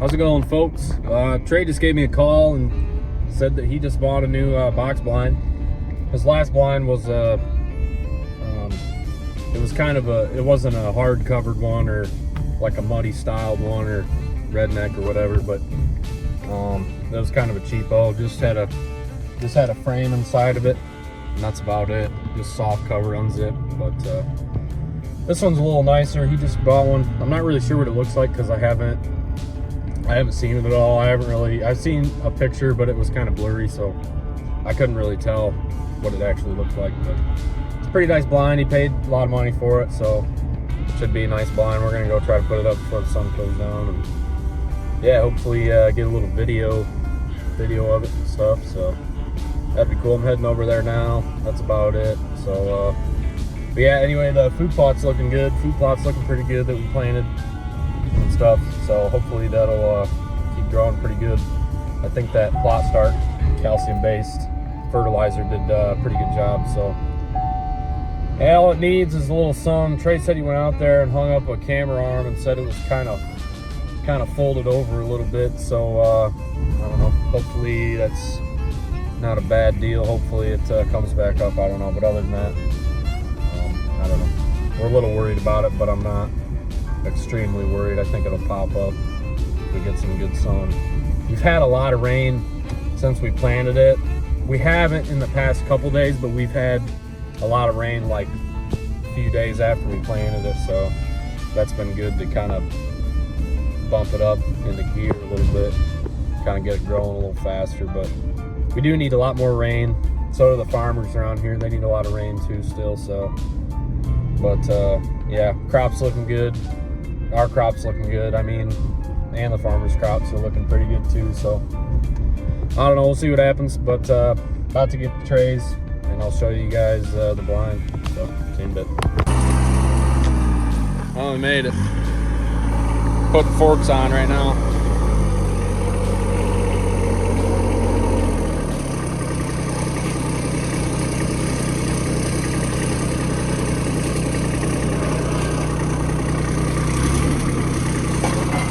How's it going, folks? Trey just gave me a call and said that he just bought a new box blind. His last blind was it was kind of it wasn't a hard covered one or like a muddy styled one or redneck or whatever, but it was kind of a cheapo. Just had a frame inside of it, and that's about it. Just soft cover, unzip. But this one's a little nicer. He just bought one. I'm not really sure what it looks like because I haven't seen it at all. I've seen a picture, but it was kind of blurry, so I couldn't really tell what it actually looked like. But it's a pretty nice blind. He paid a lot of money for it, so it should be a nice blind. We're gonna go try to put it up before the sun goes down, and yeah, hopefully get a little video of it and stuff. So that'd be cool. I'm heading over there now. That's about it. So but yeah, anyway, the food plot's looking good. Food plot's looking pretty good that we planted and stuff. So hopefully that'll keep growing pretty good. I think that plot start calcium-based fertilizer did a pretty good job. So yeah, all it needs is a little sun. Trey said he went out there and hung up a camera arm and said it was kind of folded over a little bit. So I don't know. Hopefully that's not a bad deal. Hopefully it comes back up. I don't know. But other than that, I don't know. We're a little worried about it, but I'm not extremely worried. I think it'll pop up if we get some good sun. We've had a lot of rain since we planted it. We haven't in the past couple days, but we've had a lot of rain like a few days after we planted it, so that's been good to kind of bump it up into gear a little bit, kind of get it growing a little faster. But we do need a lot more rain. So do the farmers around here. They need a lot of rain too still. So but yeah, crops looking good. Our crops looking good. I mean, and the farmers' crops are looking pretty good too. So I don't know. We'll see what happens. But about to get the trays, and I'll show you guys the blind. So see you in a bit. Oh, we made it. Putting forks on right now.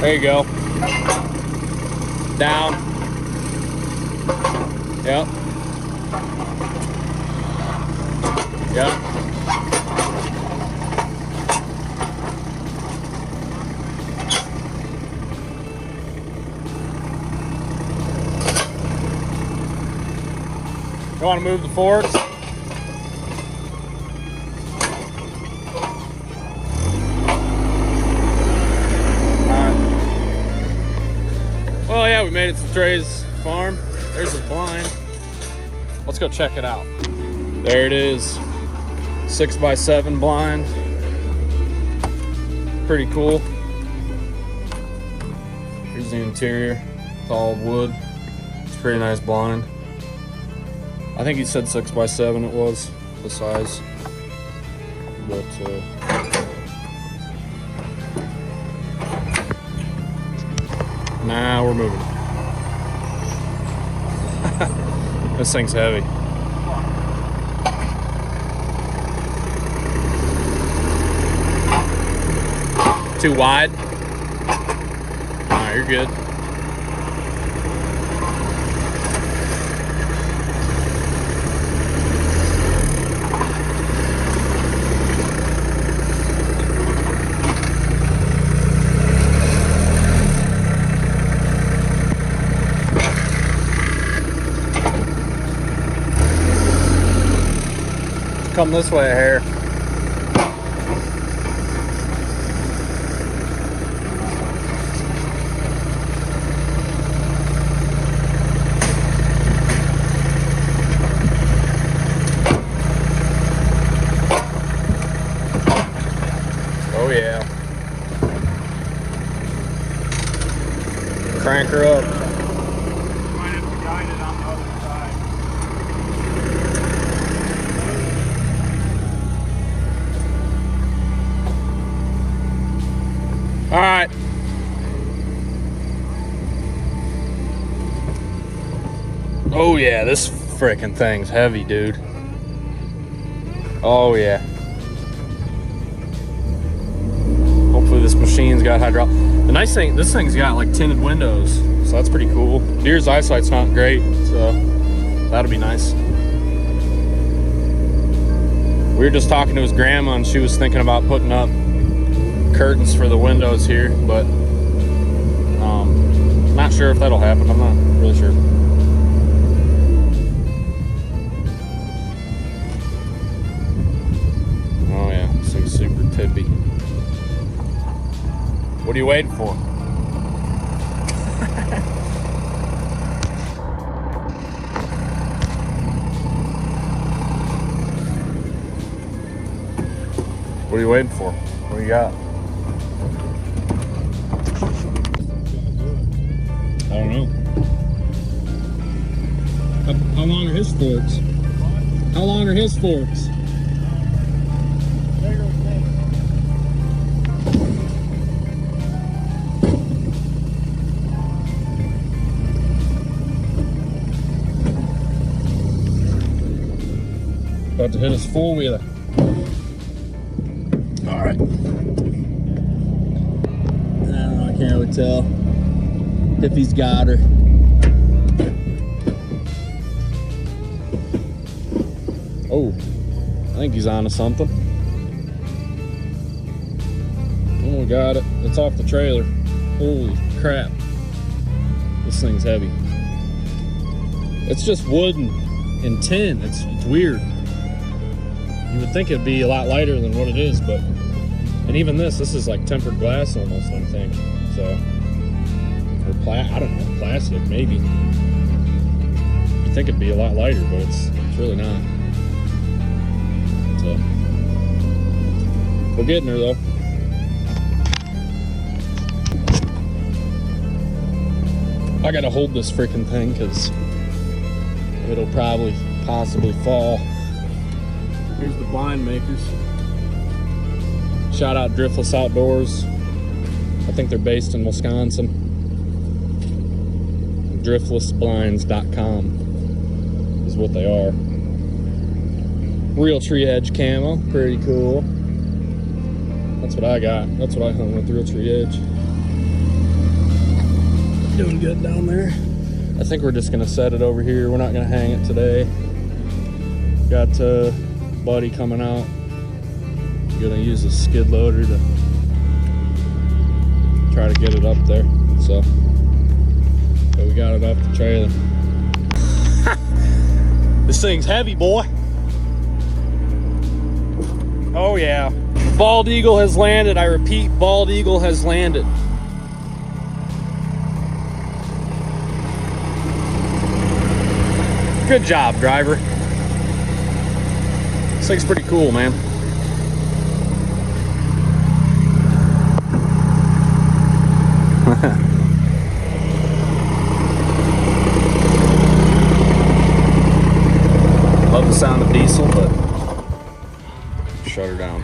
There you go. Down. Yep. Yep. You want to move the forks? Well, yeah, we made it to Trey's farm. There's his blind. Let's go check it out. There it is. 6x7 blind. Pretty cool. Here's the interior. It's all wood. It's a pretty nice blind. I think he said 6x7 it was, the size. But nah, we're moving. This thing's heavy. Too wide? Alright, you're good. Come this way here. Oh yeah. Crank her up. Might have to guide it on the other side. All right. Oh yeah, this frickin' thing's heavy, dude. Oh yeah. Hopefully this machine's got hydraulic. The nice thing, this thing's got like tinted windows, so that's pretty cool. Deer's eyesight's not great, so that'll be nice. We were just talking to his grandma, and she was thinking about putting up curtains for the windows here, but not sure if that'll happen. I'm not really sure. Oh yeah, this thing's super tippy. What are you waiting for? What are you waiting for? What do you got? I don't know. How long are his forks? How long are his forks? About to hit his four-wheeler. All right. I don't know, I can't really tell if he's got her. Oh, I think he's onto something. Oh, we got it. It's off the trailer. Holy crap. This thing's heavy. It's just wood and tin. It's weird. You would think it'd be a lot lighter than what it is, but... And even this is like tempered glass almost, I think. So... Or I don't know, plastic, maybe. You'd think it'd be a lot lighter, but it's really not. So... We're getting her, though. I gotta hold this freaking thing, because... it'll probably, possibly fall. Here's the blind makers. Shout out Driftless Outdoors. I think they're based in Wisconsin. Driftlessblinds.com is what they are. Real tree edge camo, pretty cool. That's what I got. That's what I hung with, real tree edge. Doing good down there. I think we're just gonna set it over here. We're not gonna hang it today. Got buddy coming out. Gonna use a skid loader to try to get it up there. So we got it off the trailer. This thing's heavy, boy. Oh yeah. Bald eagle has landed. I repeat, bald eagle has landed. Good job, driver. This thing's pretty cool, man. Love the sound of diesel, but shut her down.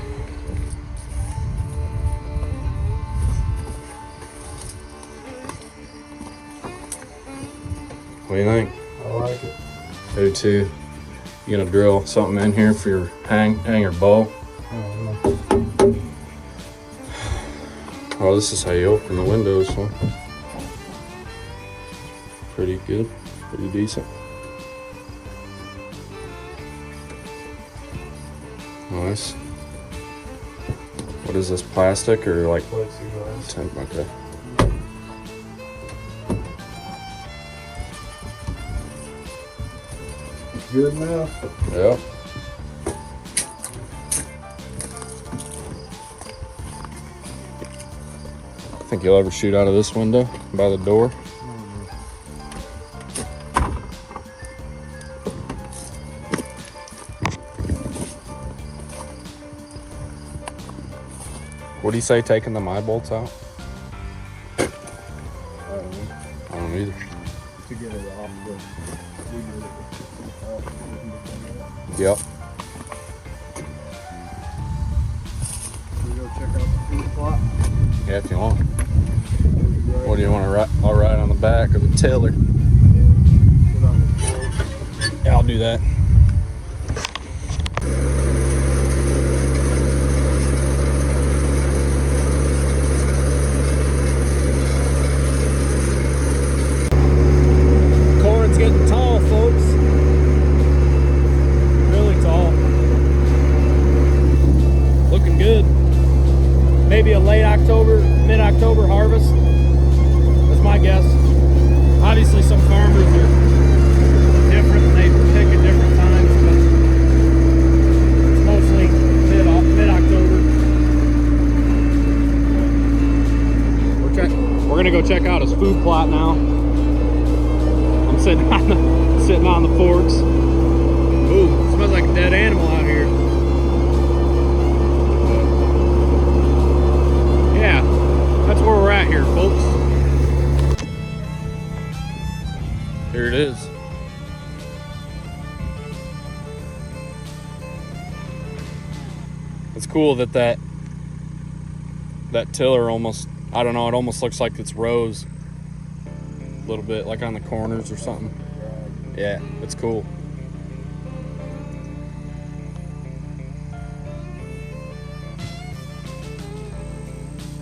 What do you think? I like it. I do too. You gonna drill something in here for your hanger bow? Oh, this is how you open the windows, huh? Pretty good, pretty decent. Nice. What is this, plastic or like? Plexiglass. Okay. Good enough. Yep. Think you'll ever shoot out of this window by the door? What do you say taking the my bolts out? I don't know. I don't either. To get it off the... Yep. We go check out the food plot. Yeah, if you want. What do you want to ride? I'll ride on the back or the tiller. Yeah, I'll do that. gonna go check out his food plot now. I'm sitting on the forks. Ooh, smells like a dead animal out here. Yeah, that's where we're at here, folks. Here it is. It's cool that that tiller almost, I don't know, it almost looks like it's rows a little bit, like on the corners or something. Yeah, it's cool.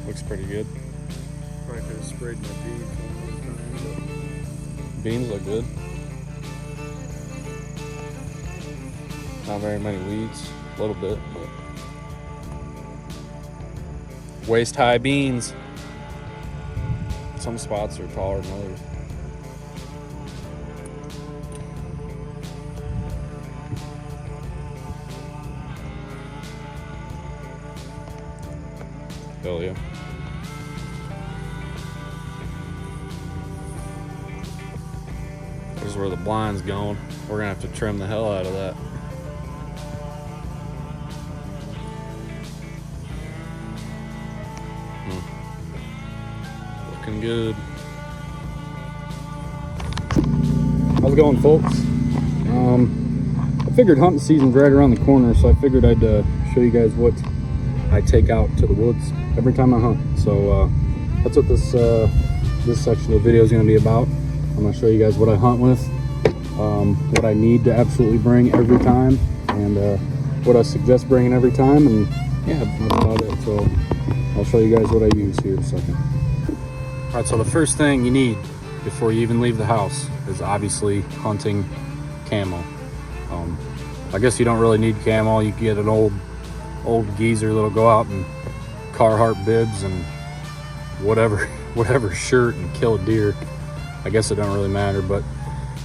Looks pretty good. Probably could have sprayed my beans one more time. Beans look good. Not very many weeds, a little bit, but waist high beans. Some spots are taller than others. Hell yeah. There's where the blind's going. We're gonna have to trim the hell out of that. Looking good. How's it going, folks? I figured hunting season's right around the corner, so I figured I'd show you guys what I take out to the woods every time I hunt. So that's what this section of the video is going to be about. I'm going to show you guys what I hunt with, what I need to absolutely bring every time, and what I suggest bringing every time, and yeah, that's about it. So I'll show you guys what I use here in a second. All right, so the first thing you need before you even leave the house is obviously hunting camo. I guess you don't really need camo. You can get an old geezer that'll go out and Carhartt bibs and whatever shirt and kill a deer. I guess it don't really matter, but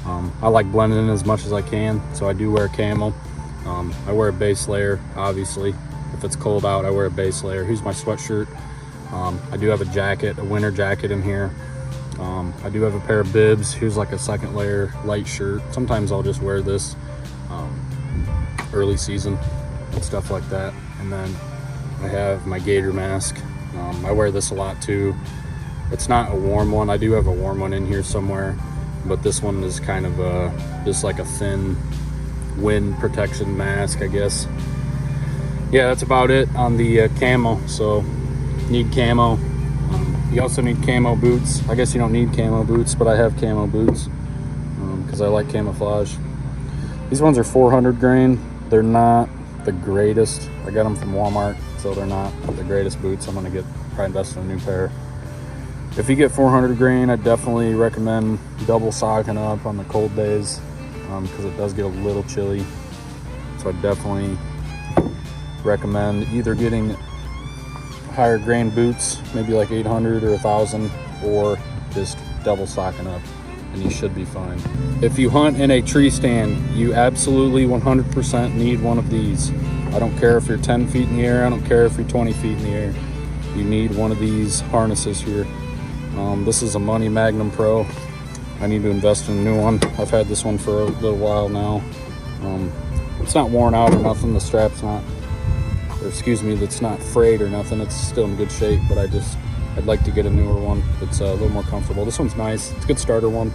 I like blending in as much as I can, so I do wear camo. I wear a base layer, obviously. If it's cold out, I wear a base layer. Here's my sweatshirt. I do have a jacket, a winter jacket in here. I do have a pair of bibs. Here's like a second layer light shirt. Sometimes I'll just wear this early season and stuff like that. And then I have my gator mask. I wear this a lot too. It's not a warm one. I do have a warm one in here somewhere, but this one is kind of just like a thin wind protection mask, I guess. Yeah, that's about it on the camo. So need camo. You also need camo boots. I guess you don't need camo boots, but I have camo boots because I like camouflage. These ones are 400 grain. They're not the greatest. I got them from Walmart, so they're not the greatest boots. I'm gonna probably invest in a new pair. If you get 400 grain, I definitely recommend double socking up on the cold days because it does get a little chilly. So I definitely recommend either getting higher grain boots, maybe like 800 or 1,000, or just double socking up, and you should be fine. If you hunt in a tree stand, you absolutely 100% need one of these. I don't care if you're 10 feet in the air, I don't care if you're 20 feet in the air. You need one of these harnesses here. This is a Money Magnum Pro. I need to invest in a new one. I've had this one for a little while now. It's not worn out or nothing. The strap's not, or excuse me, that's not frayed or nothing. It's still in good shape, but I'd like to get a newer one that's a little more comfortable. This one's nice. It's a good starter one.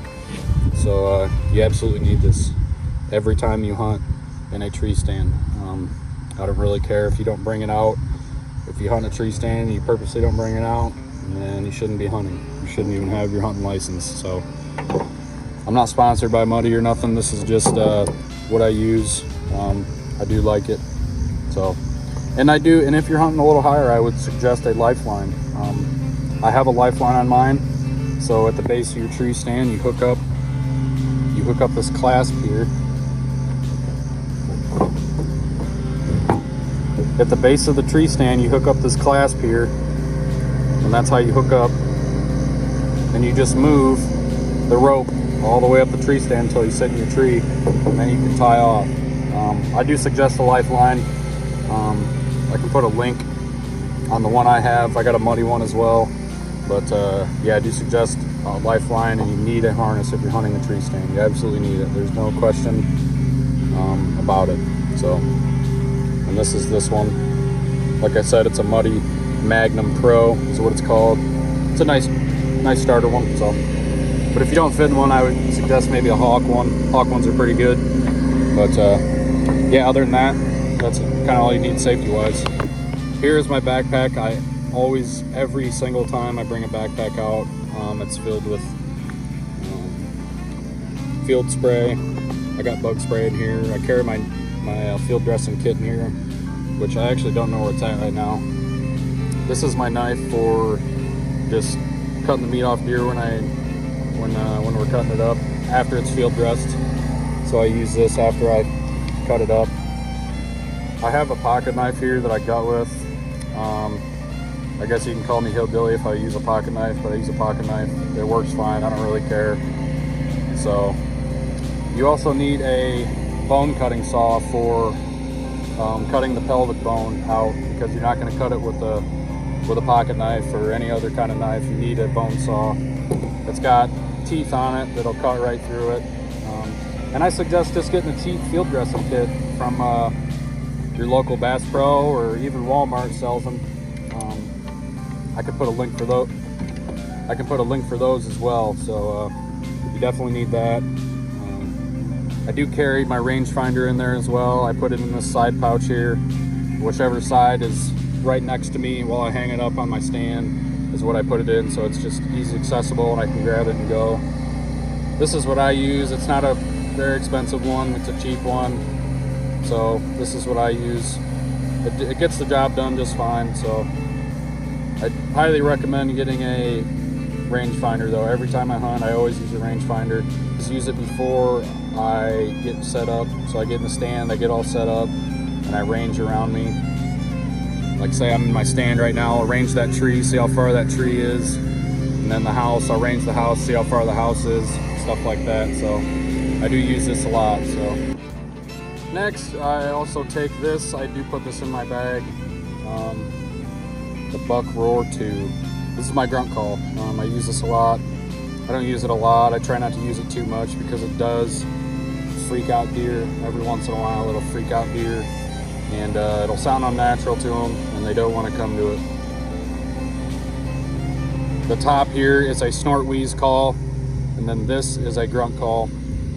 So you absolutely need this every time you hunt in a tree stand. I don't really care if you don't bring it out. If you hunt a tree stand and you purposely don't bring it out, then you shouldn't be hunting. You shouldn't even have your hunting license. So I'm not sponsored by Muddy or nothing. This is just what I use. I do like it. So, and if you're hunting a little higher, I would suggest a lifeline. I have a lifeline on mine. So at the base of your tree stand, you hook up this clasp here. At the base of the tree stand, you hook up this clasp here, and that's how you hook up. And you just move the rope all the way up the tree stand until you sit in your tree, and then you can tie off. I do suggest a lifeline. I can put a link on the one I have. I got a Muddy one as well. But yeah, I do suggest Lifeline, and you need a harness if you're hunting a tree stand. You absolutely need it. There's no question about it. So, and this is this one. Like I said, it's a Muddy Magnum Pro is what it's called. It's a nice starter one. So, but if you don't fit in one, I would suggest maybe a Hawk one. Hawk ones are pretty good. But yeah, other than that, that's kind of all you need safety wise. Here is my backpack. I always, every single time I bring a backpack out, it's filled with field spray. I got bug spray in here. I carry my field dressing kit in here, which I actually don't know where it's at right now. This is my knife for just cutting the meat off deer when we're cutting it up after it's field dressed. So I use this after I cut it up. I have a pocket knife here that I got with. I guess you can call me hillbilly if I use a pocket knife, but I use a pocket knife. It works fine. I don't really care. So you also need a bone cutting saw for cutting the pelvic bone out, because you're not going to cut it with a pocket knife or any other kind of knife. You need a bone saw that's got teeth on it that'll cut right through it. And I suggest just getting a teeth field dressing kit from your local Bass Pro, or even Walmart sells them. I can put a link for those. I can put a link for those as well. So you definitely need that. I do carry my rangefinder in there as well. I put it in this side pouch here. Whichever side is right next to me while I hang it up on my stand is what I put it in. So it's just easy accessible and I can grab it and go. This is what I use. It's not a very expensive one. It's a cheap one. So this is what I use. It gets the job done just fine. So I highly recommend getting a rangefinder though. Every time I hunt, I always use a rangefinder. Just use it before I get set up. So I get in the stand, I get all set up, and I range around me. Like say I'm in my stand right now, I'll range that tree, see how far that tree is. And then the house, I'll range the house, see how far the house is, stuff like that. So I do use this a lot. So next, I also take this. I do put this in my bag. The Buck Roar Tube. This is my grunt call. I use this a lot. I don't use it a lot. I try not to use it too much because it does freak out deer. Every once in a while it'll freak out deer, and it'll sound unnatural to them and they don't want to come to it. The top here is a snort wheeze call, and then this is a grunt call.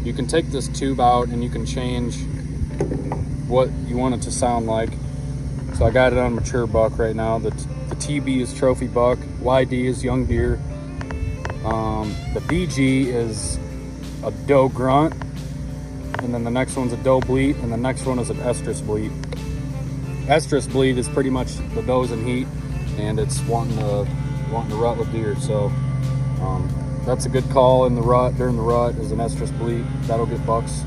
You can take this tube out and you can change what you want it to sound like. So I got it on mature buck right now. The TB is trophy buck, YD is young deer. The BG is a doe grunt, and then the next one's a doe bleat, and the next one is an estrus bleat. Estrus bleat is pretty much the doe's in heat, and it's wanting to rut with deer. So that's a good call in the rut. During the rut is an estrus bleat. That'll get bucks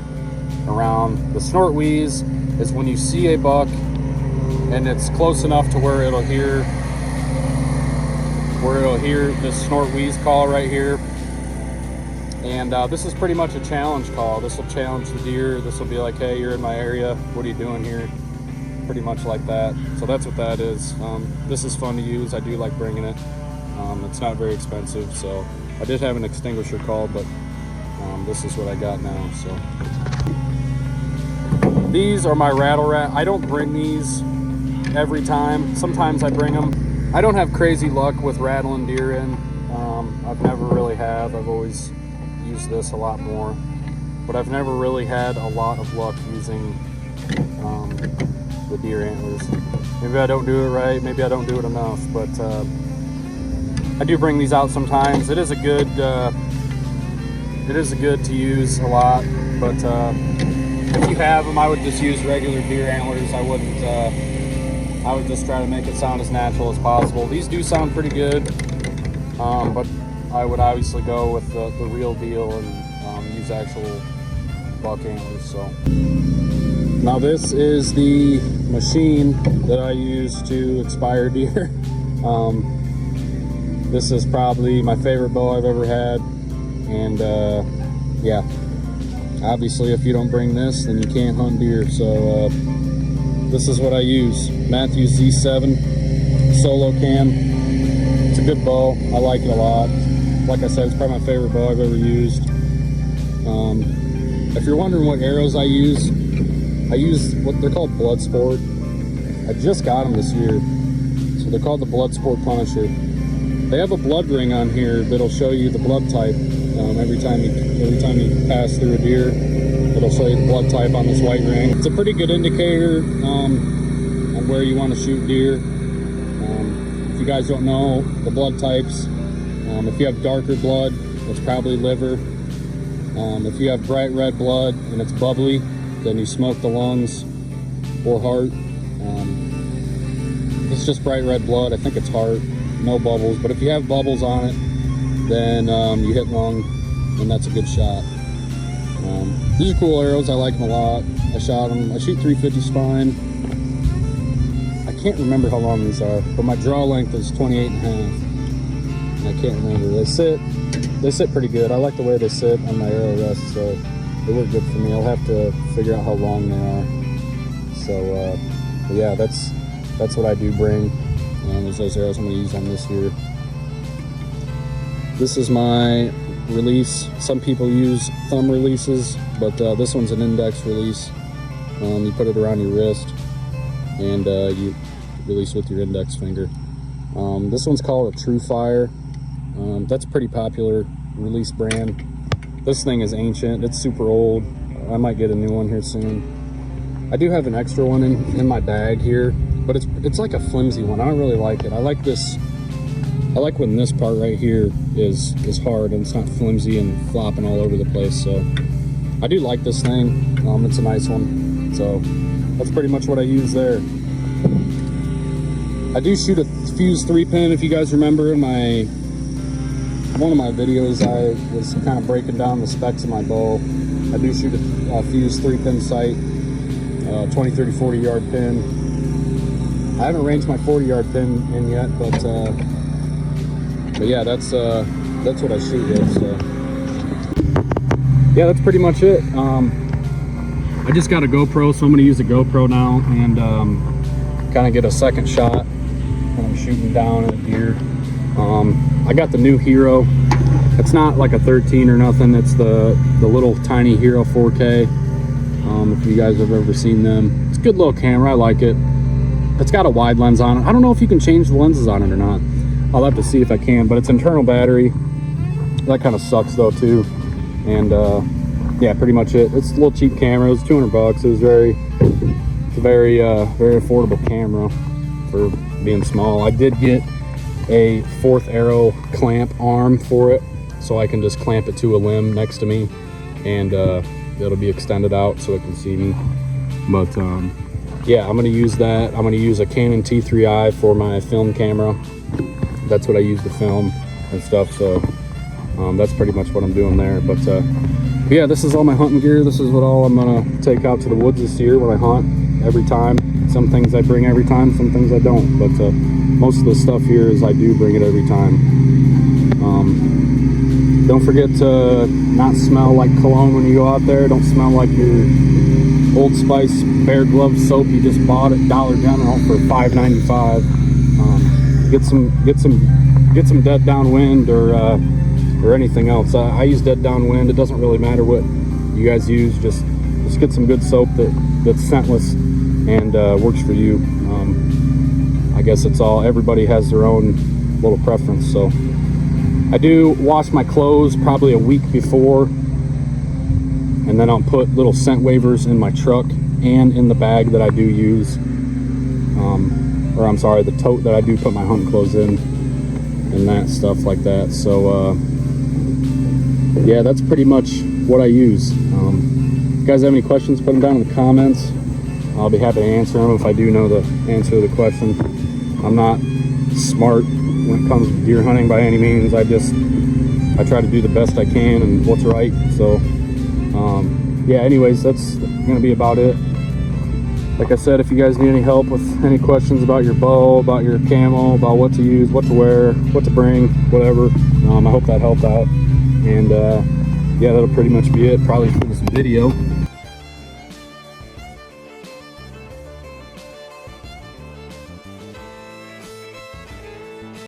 around. The snort wheeze is when you see a buck and it's close enough to where it'll hear this snort wheeze call right here. And this is pretty much a challenge call. This will challenge the deer. This will be like, hey, you're in my area, what are you doing here? Pretty much like that. So that's what that is. This is fun to use. I do like bringing it. It's not very expensive. So I did have an extinguisher call, but this is what I got now. So these are my rattle rat. I don't bring these every time. Sometimes I bring them. I don't have crazy luck with rattling deer in. I've never really have. I've always used this a lot more, but I've never really had a lot of luck using the deer antlers. Maybe I don't do it right. Maybe I don't do it enough, but I do bring these out sometimes. It is a good to use a lot, but if you have them, I would just use regular deer antlers. I wouldn't. I would just try to make it sound as natural as possible. These do sound pretty good, but I would obviously go with the real deal and use actual buck antlers. So now this is the machine that I use to expire deer. This is probably my favorite bow I've ever had, and yeah, obviously if you don't bring this, then you can't hunt deer. So this is what I use. Matthews Z7 solo cam. It's a good bow. I like it a lot. Like I said, it's probably my favorite bow I've ever used. If you're wondering what arrows I use what they're called Bloodsport. I just got them this year. So they're called the Bloodsport Punisher. They have a blood ring on here that'll show you the blood type. Every time you pass through a deer, it'll show you the blood type on this white ring. It's a pretty good indicator on where you want to shoot deer. If you guys don't know the blood types, if you have darker blood, it's probably liver. If you have bright red blood and it's bubbly, then you smoke the lungs or heart. It's just bright red blood. I think it's heart, no bubbles. But if you have bubbles on it, then you hit lung, and that's a good shot. These are cool arrows. I like them a lot. I shot them. I shoot 350 spine. I can't remember how long these are, but my draw length is 28.5. I can't remember. They sit pretty good. I like the way they sit on my arrow rest, so they work good for me. I'll have to figure out how long they are. So but yeah, that's what I do bring. There's those arrows I'm going to use on this here. This is my release. Some people use thumb releases, but this one's an index release. You put it around your wrist and you release with your index finger. This one's called a TREY. That's a pretty popular release brand. This thing is ancient. It's super old. I might get a new one here soon. I do have an extra one in my bag here, but it's like a flimsy one. I don't really like it. I like this. I like when this part right here is hard and it's not flimsy and flopping all over the place. So I do like this thing. It's a nice one. So that's pretty much what I use there. I do shoot a fuse 3-pin. If you guys remember in one of my videos, I was kind of breaking down the specs of my bow. I do shoot a fuse 3-pin sight, 20, 30, 40 yard pin. I haven't ranged my 40 yard pin in yet, but yeah, that's what I shoot with. So yeah, that's pretty much it. I just got a GoPro, so I'm gonna use a GoPro now and kind of get a second shot when I'm shooting down at a deer. I got the new Hero. It's not like a 13 or nothing. It's the little tiny Hero 4K. If you guys have ever seen them, it's a good little camera. I like it. It's got a wide lens on it. I don't know if you can change the lenses on it or not. I'll have to see if I can, but it's internal battery. That kind of sucks though too. And yeah, pretty much it. It's a little cheap camera. It was 200 bucks. It was very affordable camera for being small. I did get a 4th arrow clamp arm for it, so I can just clamp it to a limb next to me, and it'll be extended out so it can see me. But yeah, I'm gonna use that. I'm gonna use a Canon T3i for my film camera. That's what I use to film and stuff. So that's pretty much what I'm doing there. But yeah, this is all my hunting gear. This is what all I'm gonna take out to the woods this year when I hunt every time. Some things I bring every time, some things I don't. But most of the stuff here is I do bring it every time. Don't forget to not smell like cologne when you go out there. Don't smell like your Old Spice Bear Glove soap you just bought at Dollar General for $5.95. Get some dead downwind or anything else. I use dead downwind. It doesn't really matter what you guys use. Just get some good soap that's scentless and works for you. I guess it's all, everybody has their own little preference. So I do wash my clothes probably a week before, and then I'll put little scent waivers in my truck and in the bag that I do use, or I'm sorry, the tote that I do put my hunting clothes in, and that stuff like that. So yeah, that's pretty much what I use. If you guys have any questions, put them down in the comments. I'll be happy to answer them if I do know the answer to the question. I'm not smart when it comes to deer hunting by any means. I try to do the best I can and what's right. So yeah, anyways, that's gonna be about it. Like I said, if you guys need any help with any questions about your bow, about your camo, about what to use, what to wear, what to bring, whatever, I hope that helped out. And yeah, that'll pretty much be it probably for this video.